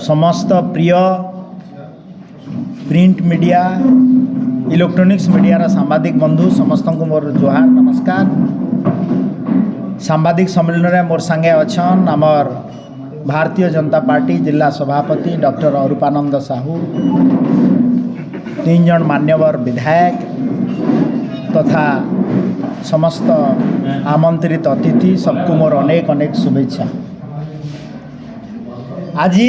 समस्त प्रिय print media electronics media सांबादिक बंधु समस्त को मोर जोहार नमस्कार। सांबादिक सम्मेलन में मोर संगे अच्छन आमर भारतीय जनता पार्टी जिला सभापति डॉक्टर अरूपानंद साहू, 3 जन मान्यवर विधायक तथा समस्त आमंत्रित अतिथि सबको मोर अनेक अनेक शुभेच्छा। आज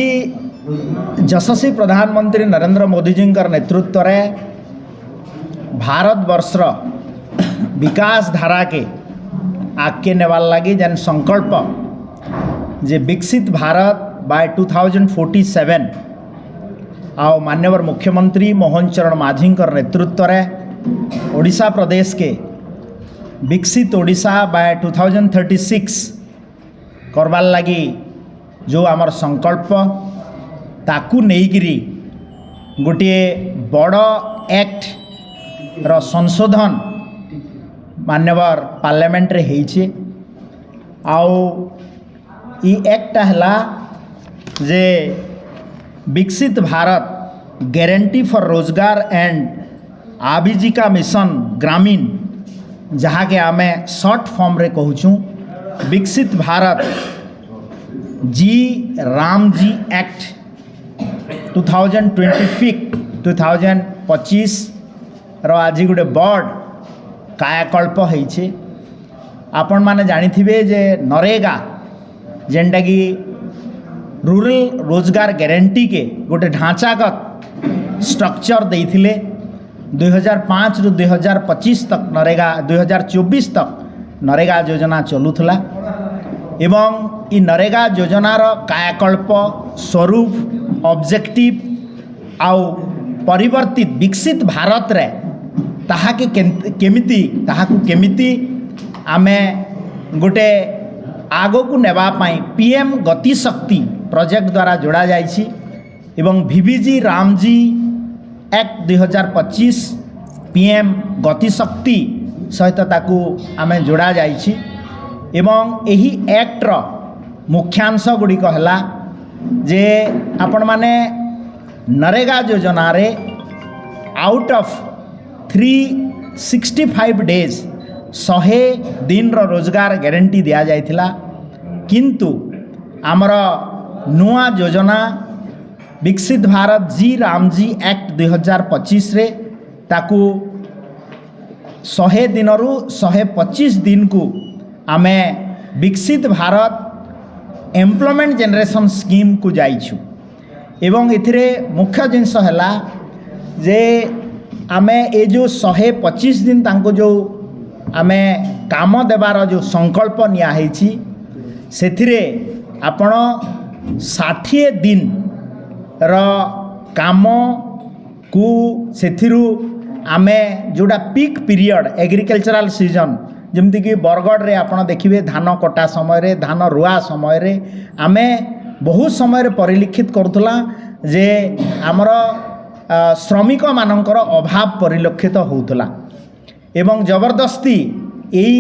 यशस्वी प्रधानमंत्री नरेंद्र मोदी जी नेतृत्व में भारत वर्ष विकास धारा के आगे नेवार लगी जेन संकल्प जे विकसित भारत बाय 2047 आओ मान्यवर मुख्यमंत्री मोहन चरण माझी नेतृत्व में ओडिशा प्रदेश के विकसित ओडिशा बाय 2036 करवार लगी जो आमर संकल्प ताकू नेइकिरी गोटे बड़ एक्ट रो संशोधन मान्यवर पार्लियामेंट रे हेइछे। आउ ई एक्ट हला जे विकसित भारत गारंटी फॉर रोजगार एंड आजीविका मिशन ग्रामीण जहाँ के आमे शॉर्ट फॉर्म रे कहूँ विकसित भारत जी रामजी एक्ट 2025 रो आज गोटे बड़ कायाकल्प होइछे। आपण माने जानिथिबे जे नरेगा जेनटा कि रूरल रोजगार गारंटी के गोटे ढांचागत स्ट्रक्चर देइथिले 2005 रु 2025 तक नरेगा 2024 तक नरेगा योजना चलुथला एवं इ नरेगा योजनार कायाकल्प स्वरूप ऑब्जेक्टिव आउ परिवर्तित विकसित भारत रे ताहाके केमिति आमे गोटे आगो को नेबा पाई पीएम गति शक्ति प्रोजेक्ट द्वारा जोड़ा जाइछि एवं वीबीजी रामजी एक्ट 2025 पीएम गति शक्ति सहित ताकू आमे जोड़ा जाइछि एवं एही एक्ट रो मुख्यांश गुड़िक हला जे आपण माने नरेगा योजना रे आउट ऑफ 365 डेज 100 दिन रो रोजगार गारंटी दिया जाइथिला किंतु आमर नुआ योजना विकसित भारत जी रामजी एक्ट 2025 रे ताकू 100 दिन रु 125 दिन को आमे विकसित भारत एम्प्लॉयमेंट जनरेशन स्कीम को जाइछु एवं इथिरे मुख्य जिनस हला जे आमे ए जो 125 दिन तांको जो आमे काम देवार जो संकल्प निया हेछि सेथिरे आपण 60 दिन रो काम को सेथिरु आमे जोड़ा पीक पीरियड एग्रीकल्चरल सीजन जमती कि बरगढ़ रे आपण देखिबे धान कटा समय रे धान रुआ समय रे आमे बहुत समय रे परिलक्षित करूथला जे आमर श्रमिक मानकर अभाव परिलक्षित होउथला एवं जबरदस्ती एई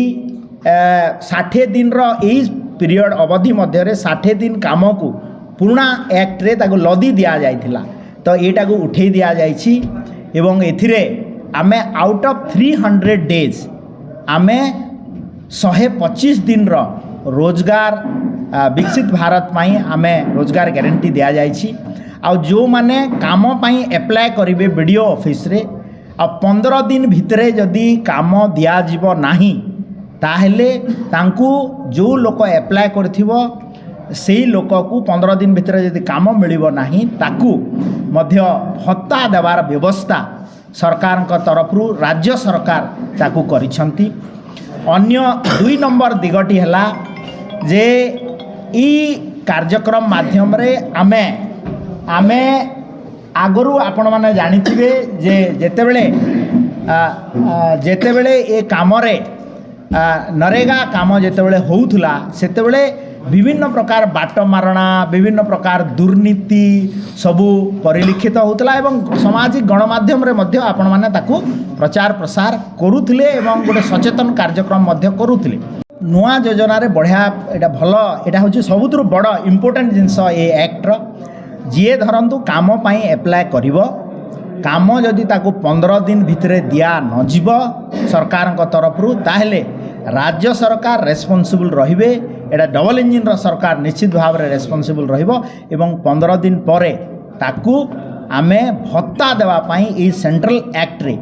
60 दिन रो एई पीरियड अवधि मध्य रे 60 दिन काम को पुराना एक्ट रे ताको लदी दिया जाइथिला तो एटा को उठेई दिया जाइछि एवं एथिरे आमे आउट ऑफ 300 डेज आमे 125 दिन रो रोजगार विकसित भारत पाई आमे रोजगार गारंटी दिया जाइछि आ जो माने काम पाई अप्लाई करिवे वीडियो ऑफिस रे आ 15 दिन भितरे जदि काम दिया जीवो नाही ताहेले तांकू जो लोक अप्लाई करथिवो सेही लोक को 15 दिन भितरे जदि काम मिलिबो नाही ताकू मध्य भत्ता देवार व्यवस्था सरकार का तरफ राज्य सरकार ताकू करिसंती। अन्य 2 नंबर दिगटी हला जे ई कार्यक्रम माध्यम रे आमे आगरू आपण माने जानिथिबे जे जेतेबेले ए काम रे नरेगा काम जेतेबेले होउथला सेतेबेले विभिन्न प्रकार बाट मारणा विभिन्न प्रकार दुर्नीति सबू परिलक्षित होता एवं सामाजिक गणमाध्यम रे मध्य आपण माने ताकू प्रचार प्रसार करुथिले एवं गोटे सचेतन कार्यक्रम मध्य करुथिले। नुआ योजना रे बढ़िया एटा भल एटा होची सबुतु बड़ इम्पोर्टेंट जिनस ए एक्ट ଯିଏ ଧରନ୍ତୁ କାମ ପାଇଁ ଆପ୍ଲାଏ କରିବ କାମ ଯଦି ତାକୁ 15 ଦିନ ଭିତରେ ଦିଆ ନଯିବ ସରକାରଙ୍କ ତରଫରୁ ତାହେଲେ ରାଜ୍ୟ ସରକାର ରେସ୍ପନ୍ସିବୁଲ୍ ରହିବେ। ଏଇଟା ଡବଲ ଇଞ୍ଜିନ୍ର ସରକାର ନିଶ୍ଚିତ ଭାବରେ ରେସ୍ପନ୍ସିବୁଲ୍ ରହିବ ଏବଂ 15 ଦିନ ପରେ ତାକୁ ଆମେ ଭତ୍ତା ଦେବା ପାଇଁ ଏଇ ସେଣ୍ଟ୍ରାଲ ଆକ୍ଟରେ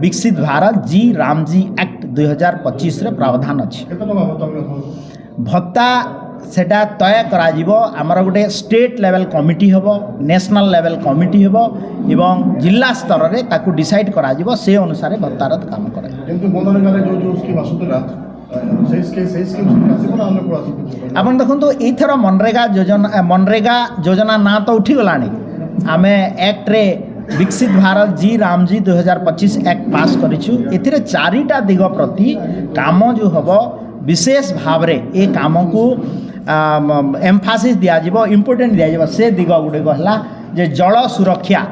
ବିକଶିତ ଭାରତ ଜି ରାମଜି ଆକ୍ଟ 2025 प्रावधान अच्छी भत्ता सेटा तय कराजिबो आमर गोटे स्टेट लेवल कमिटी हबो नेशनल लेवल कमिटी हबो एवं जिला स्तर रे ताकू डिसाइड कराजिबो से अनुसार भत्तार काम करे किंतु मनरेगा रे जो स्कीम आसुतला से स्कीम आसीबो ना अन्य को आसीबो आपन देखन तो एथर मनरेगा योजना ना तो उठी गलानी आमे एक्ट रे विकसित भारत जी रामजी 2025 एक्ट पास करिछु एथिरे चारिटा दिग प्रति काम जो हबो विशेष भाव रे ए काम को एम्फासिस दिया जीवो इम्पोर्टेंट दिया जीवो से दिग गुडे कहला जे जल सुरक्षा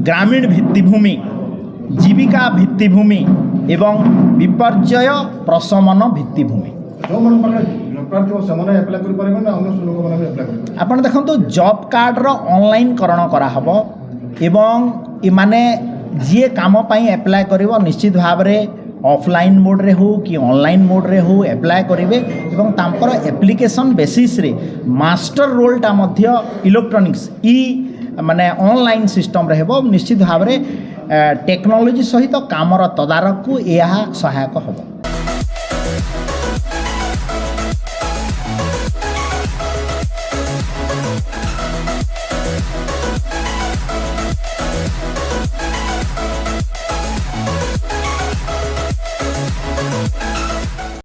ग्रामीण भित्तिभूमि जीविका भित्तिभूमि एवं विपर्यय प्रशमन भित्तिभूमि जो मन पाखे प्रार्थी सेमाने अप्लाई करि पारिबे ना अन्य लोक माने भी अप्लाई करि आपण देखंतु जॉब कार्ड रो ऑनलाइन करण करा हबो एवं इमाने जी काम पाई अप्लाई करिवो निश्चित भाव रे ऑफलाइन मोड रे हो कि ऑनलाइन मोड रे हो अप्लाई करेंगे एवं तांपर एप्लिकेशन बेसिस रे मास्टर रोलटा मध्य इलेक्ट्रॉनिक्स ई माने ऑनलाइन सिस्टम रहबो निश्चित भाव रे टेक्नोलॉजी सहित कामर तदारक को यह सहायक होबो।